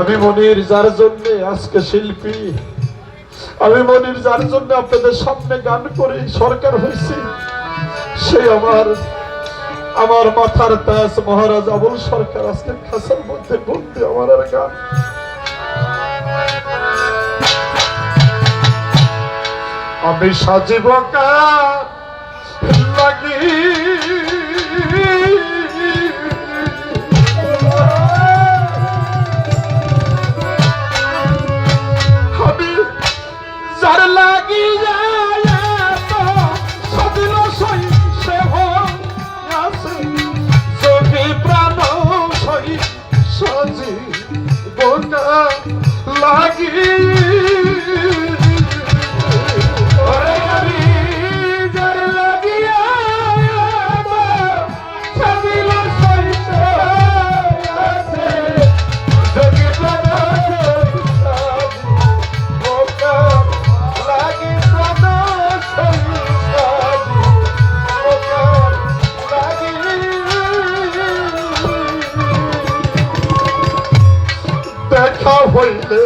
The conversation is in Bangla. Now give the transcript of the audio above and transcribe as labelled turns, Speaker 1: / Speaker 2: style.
Speaker 1: আমি মনির যার জন্য আজকে শিল্পী, আমি মনির যার জন্য আপনাদের সামনে গান করে সরকার হয়েছি, সে আমার মাথার তাজ মহারাজ আবুল সরকার আজকে খাসার মধ্যে বলতে আমার আর গান। আমি সাজিব লাগি আমি যার লাগি সাজিল সই সে আছে যদি প্রাণ সই সাজিব লাগি দেখা হইলে